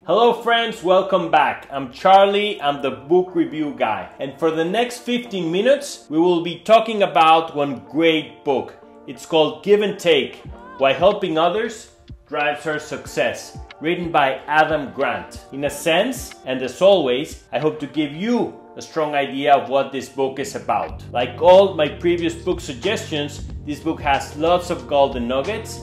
Hello friends, welcome back. I'm Charlie, I'm the book review guy. And for the next 15 minutes, we will be talking about one great book. It's called Give and Take, Why Helping Others Drives Our Success, written by Adam Grant. In a sense, and as always, I hope to give you a strong idea of what this book is about. Like all my previous book suggestions, this book has lots of golden nuggets,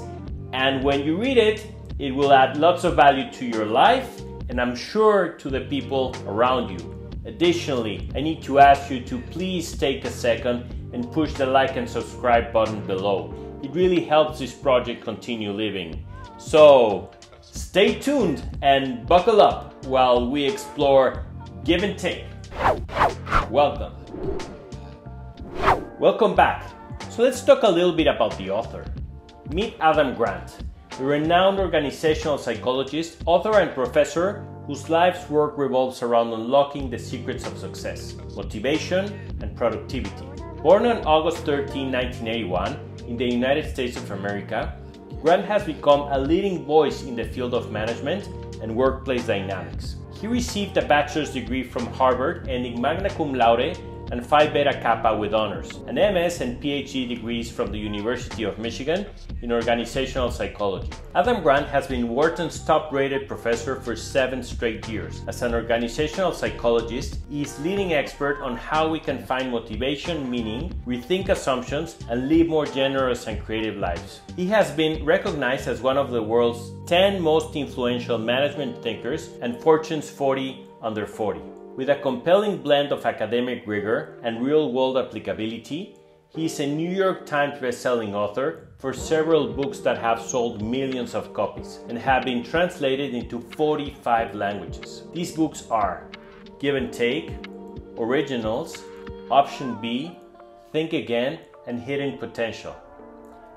and when you read it, it will add lots of value to your life and I'm sure to the people around you. Additionally, I need to ask you to please take a second and push the like and subscribe button below. It really helps this project continue living. So stay tuned and buckle up while we explore Give and Take. Welcome. Welcome back. So let's talk a little bit about the author. Meet Adam Grant, a renowned organizational psychologist, author and professor whose life's work revolves around unlocking the secrets of success, motivation, and productivity. Born on August 13, 1981 in the United States of America, Grant has become a leading voice in the field of management and workplace dynamics. He received a bachelor's degree from Harvard, ending magna cum laude and Phi Beta Kappa with honors, an MS and PhD degrees from the University of Michigan in organizational psychology. Adam Grant has been Wharton's top-rated professor for 7 straight years. As an organizational psychologist, he is leading expert on how we can find motivation, meaning, rethink assumptions, and live more generous and creative lives. He has been recognized as one of the world's 10 most influential management thinkers and Fortune's 40 under 40. With a compelling blend of academic rigor and real-world applicability, he is a New York Times best-selling author for several books that have sold millions of copies and have been translated into 45 languages. These books are Give and Take, Originals, Option B, Think Again, and Hidden Potential.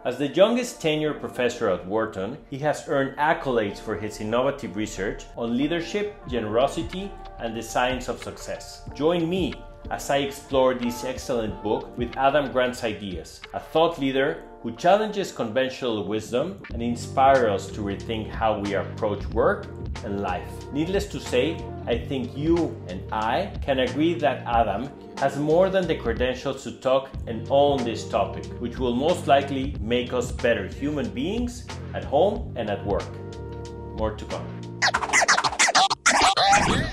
As the youngest tenured professor at Wharton, he has earned accolades for his innovative research on leadership, generosity, and the science of success. Join me as I explore this excellent book with Adam Grant's ideas, a thought leader who challenges conventional wisdom and inspires us to rethink how we approach work and life. Needless to say, I think you and I can agree that Adam has more than the credentials to talk and own this topic, which will most likely make us better human beings at home and at work. More to come.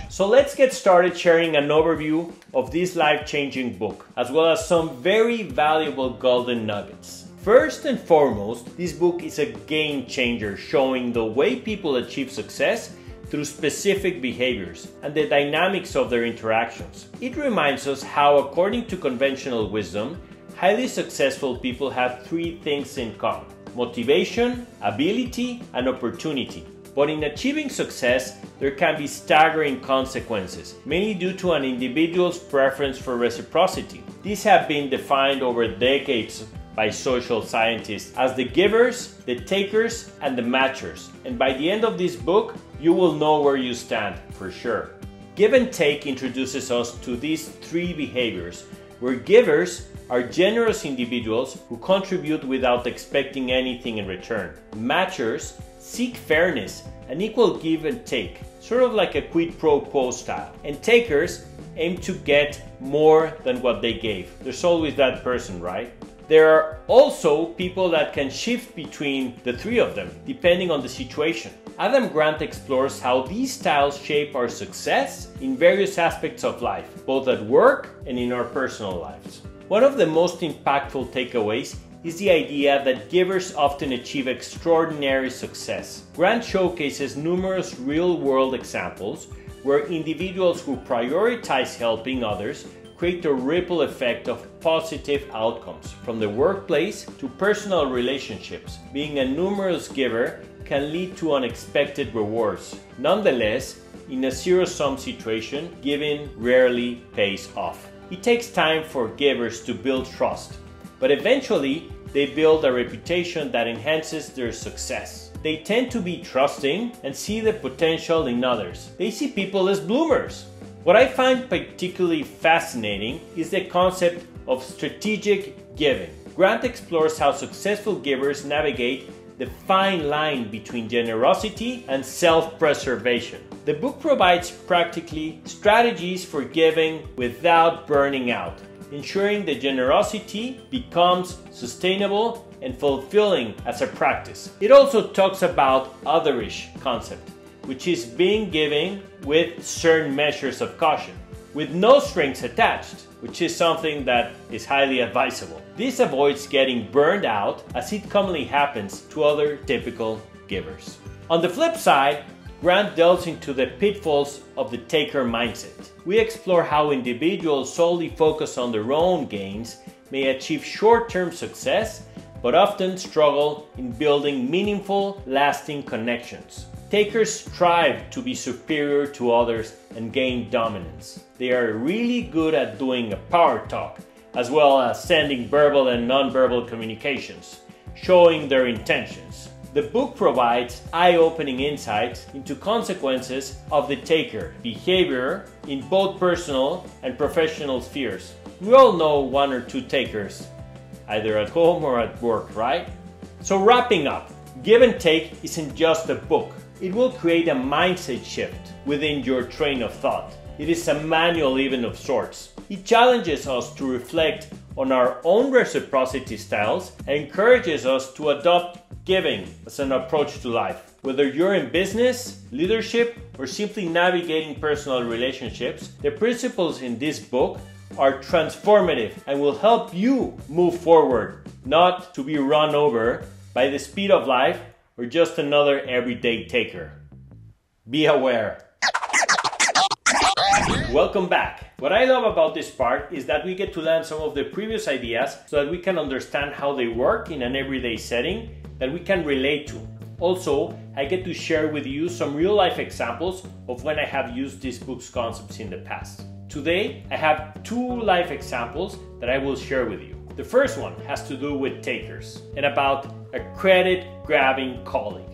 So let's get started sharing an overview of this life-changing book, as well as some very valuable golden nuggets. First and foremost, this book is a game changer showing the way people achieve success through specific behaviors and the dynamics of their interactions. It reminds us how, according to conventional wisdom, highly successful people have 3 things in common: motivation, ability, and opportunity. But in achieving success, there can be staggering consequences, mainly due to an individual's preference for reciprocity. These have been defined over decades by social scientists as the givers, the takers, and the matchers. And by the end of this book, you will know where you stand for sure. Give and Take introduces us to these 3 behaviors, where givers are generous individuals who contribute without expecting anything in return. Matchers seek fairness, an equal give and take, sort of like a quid pro quo style. And takers aim to get more than what they gave. There's always that person, right? There are also people that can shift between the 3 of them, depending on the situation. Adam Grant explores how these styles shape our success in various aspects of life, both at work and in our personal lives. One of the most impactful takeaways is the idea that givers often achieve extraordinary success. Grant showcases numerous real-world examples where individuals who prioritize helping others create a ripple effect of positive outcomes, from the workplace to personal relationships. Being a numerous giver can lead to unexpected rewards. Nonetheless, in a zero-sum situation, giving rarely pays off. It takes time for givers to build trust, but eventually they build a reputation that enhances their success. They tend to be trusting and see the potential in others. They see people as bloomers. What I find particularly fascinating is the concept of strategic giving. Grant explores how successful givers navigate the fine line between generosity and self-preservation. The book provides practically strategies for giving without burning out, ensuring that generosity becomes sustainable and fulfilling as a practice. It also talks about otherish concept, which is being giving with certain measures of caution, with no strings attached, which is something that is highly advisable. This avoids getting burned out, as it commonly happens to other typical givers. On the flip side, Grant delves into the pitfalls of the taker mindset. We explore how individuals solely focus on their own gains may achieve short-term success, but often struggle in building meaningful, lasting connections. Takers strive to be superior to others and gain dominance. They are really good at doing a power talk, as well as sending verbal and non-verbal communications, showing their intentions. The book provides eye-opening insights into consequences of the taker behavior in both personal and professional spheres. We all know one or two takers, either at home or at work, right? So wrapping up, Give and Take isn't just a book. It will create a mindset shift within your train of thought. It is a manual even of sorts. It challenges us to reflect on our own reciprocity styles and encourages us to adopt giving as an approach to life. Whether you're in business, leadership, or simply navigating personal relationships, the principles in this book are transformative and will help you move forward, not to be run over by the speed of life or just another everyday taker. Be aware. Welcome back. What I love about this part is that we get to learn some of the previous ideas so that we can understand how they work in an everyday setting that we can relate to. Also, I get to share with you some real-life examples of when I have used this book's concepts in the past. Today, I have 2 life examples that I will share with you. The first one has to do with takers and about a credit-grabbing colleague.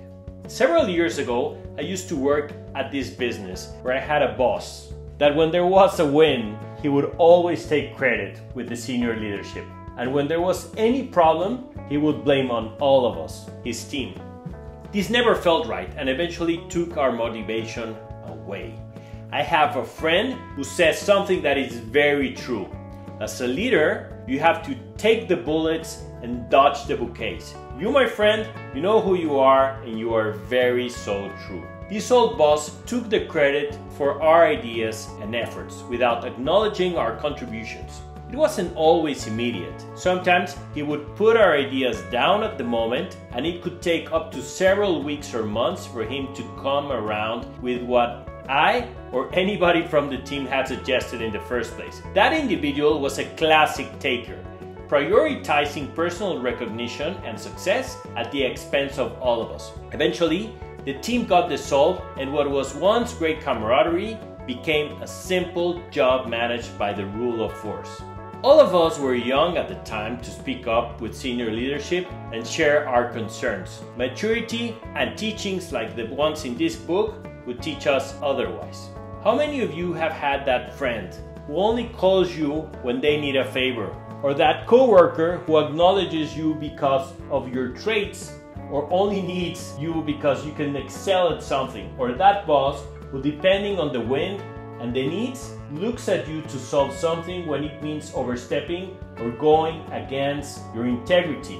Several years ago, I used to work at this business where I had a boss that when there was a win, he would always take credit with the senior leadership. And when there was any problem, he would blame on all of us, his team. This never felt right and eventually took our motivation away. I have a friend who says something that is very true. As a leader, you have to take the bullets and dodge the bouquets. You, my friend, you know who you are, and you are very so true. This old boss took the credit for our ideas and efforts without acknowledging our contributions. It wasn't always immediate. Sometimes he would put our ideas down at the moment, and it could take up to several weeks or months for him to come around with what I or anybody from the team had suggested in the first place. That individual was a classic taker, prioritizing personal recognition and success at the expense of all of us. Eventually, the team got dissolved, and what was once great camaraderie became a simple job managed by the rule of force. All of us were young at the time to speak up with senior leadership and share our concerns. Maturity and teachings like the ones in this book would teach us otherwise. How many of you have had that friend who only calls you when they need a favor? Or that coworker who acknowledges you because of your traits or only needs you because you can excel at something? Or that boss who, depending on the wind and the needs, looks at you to solve something when it means overstepping or going against your integrity?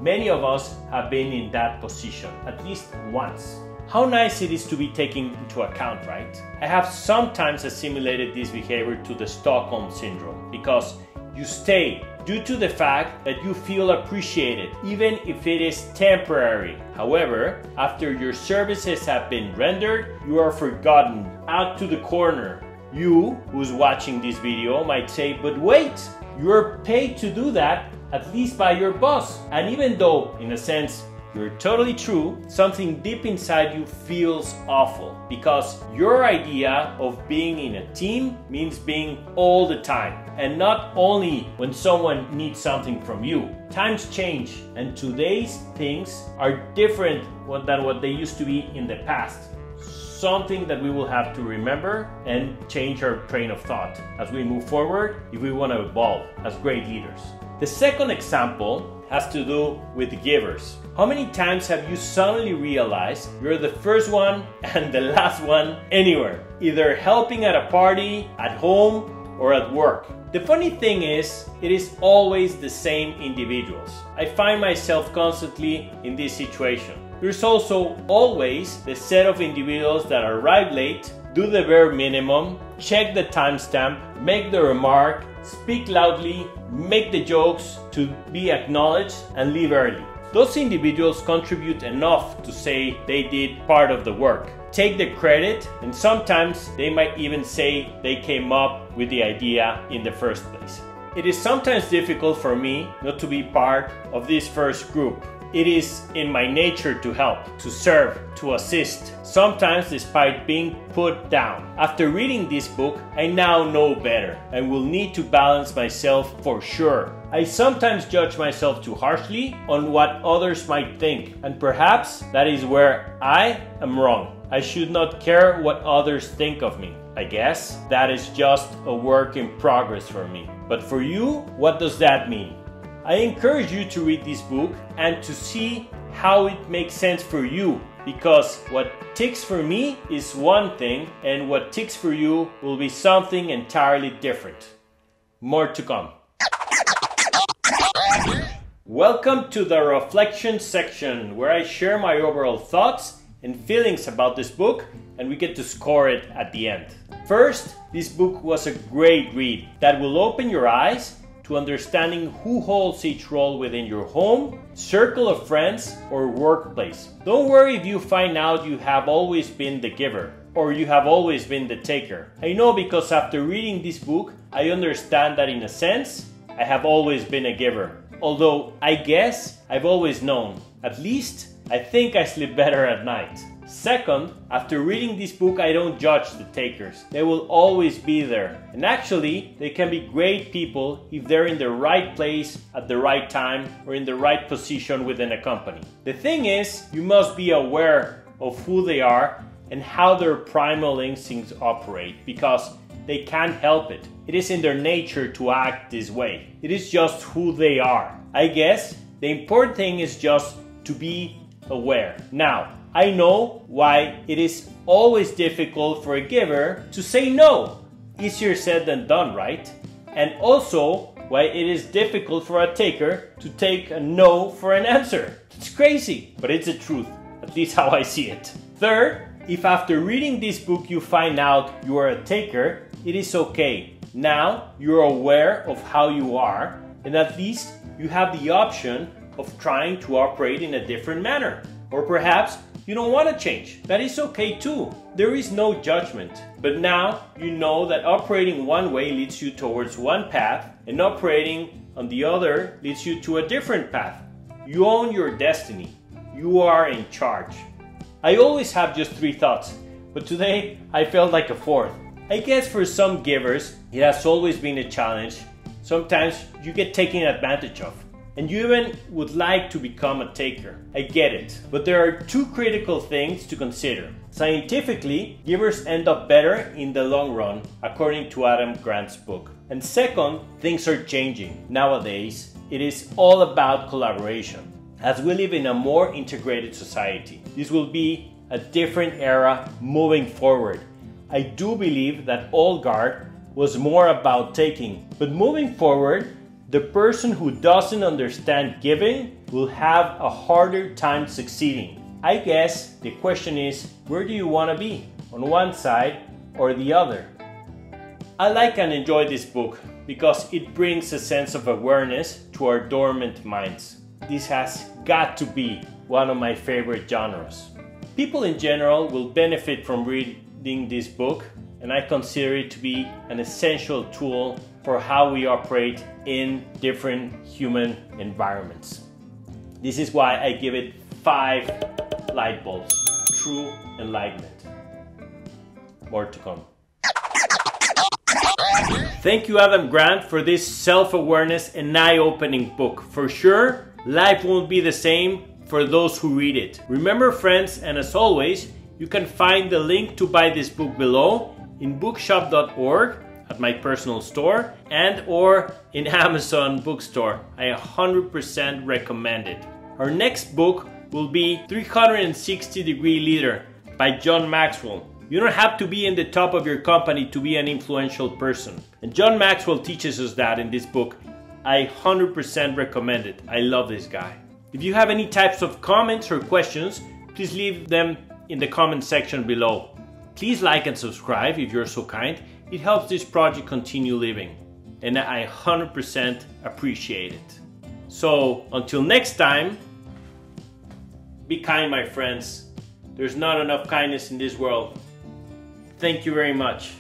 Many of us have been in that position, at least once. How nice it is to be taken into account, right? I have sometimes assimilated this behavior to the Stockholm Syndrome, because you stay due to the fact that you feel appreciated, even if it is temporary. However, after your services have been rendered, you are forgotten, out to the corner. You, who's watching this video, might say, but wait, you're paid to do that, at least by your boss. And even though, in a sense, you're totally true, something deep inside you feels awful, because your idea of being in a team means being all the time, and not only when someone needs something from you. Times change, and today's things are different than what they used to be in the past. Something that we will have to remember and change our train of thought as we move forward if we want to evolve as great leaders. The second example has to do with givers. How many times have you suddenly realized you're the first one and the last one anywhere? Either helping at a party, at home, or at work. The funny thing is, it is always the same individuals. I find myself constantly in this situation. There's also always the set of individuals that arrive late, do the bare minimum, check the timestamp, make the remark, speak loudly, make the jokes to be acknowledged, and leave early. Those individuals contribute enough to say they did part of the work, take the credit, and sometimes they might even say they came up with the idea in the first place. It is sometimes difficult for me not to be part of this first group. It is in my nature to help, to serve, to assist, sometimes despite being put down. After reading this book, I now know better and will need to balance myself for sure. I sometimes judge myself too harshly on what others might think, and perhaps that is where I am wrong. I should not care what others think of me. I guess that is just a work in progress for me. But for you, what does that mean? I encourage you to read this book and to see how it makes sense for you, because what ticks for me is one thing and what ticks for you will be something entirely different. More to come. Welcome to the reflection section, where I share my overall thoughts and feelings about this book, and we get to score it at the end. First, this book was a great read that will open your eyes to understanding who holds each role within your home, circle of friends, or workplace. Don't worry if you find out you have always been the giver or you have always been the taker. I know, because after reading this book, I understand that in a sense, I have always been a giver. Although I guess I've always known. At least I think I sleep better at night. Second, after reading this book, I don't judge the takers. They will always be there. And actually, they can be great people if they're in the right place at the right time or in the right position within a company. The thing is, you must be aware of who they are and how their primal instincts operate, because they can't help it. It is in their nature to act this way. It is just who they are. I guess the important thing is just to be aware. Now, I know why it is always difficult for a giver to say no. Easier said than done, right? And also why it is difficult for a taker to take a no for an answer. It's crazy, but it's the truth, at least how I see it. Third, if after reading this book you find out you are a taker, it is okay. Now you're aware of how you are, and at least you have the option of trying to operate in a different manner. Or perhaps you don't want to change. That is okay too. There is no judgment. But now you know that operating one way leads you towards one path, and operating on the other leads you to a different path. You own your destiny. You are in charge. I always have just 3 thoughts, but today I felt like a 4th. I guess for some givers, it has always been a challenge. Sometimes you get taken advantage of, and you even would like to become a taker. I get it. But there are 2 critical things to consider. Scientifically, givers end up better in the long run, according to Adam Grant's book. And second, things are changing. Nowadays, it is all about collaboration. As we live in a more integrated society, this will be a different era moving forward. I do believe that old guard was more about taking, but moving forward, the person who doesn't understand giving will have a harder time succeeding. I guess the question is, where do you want to be? On one side or the other? I like and enjoy this book because it brings a sense of awareness to our dormant minds. This has got to be one of my favorite genres. People in general will benefit from reading this book, and I consider it to be an essential tool for how we operate in different human environments. This is why I give it 5 light bulbs. True enlightenment. More to come. Thank you, Adam Grant, for this self-awareness and eye-opening book. For sure, life won't be the same for those who read it. Remember, friends, and as always, you can find the link to buy this book below in bookshop.org, at my personal store and or in Amazon bookstore. I 100% recommend it. Our next book will be 360 Degree Leader by John Maxwell. You don't have to be in the top of your company to be an influential person. And John Maxwell teaches us that in this book. I 100% recommend it. I love this guy. If you have any types of comments or questions, please leave them in the comment section below. Please like and subscribe if you're so kind. It helps this project continue living. And I 100% appreciate it. So until next time, be kind, my friends. There's not enough kindness in this world. Thank you very much.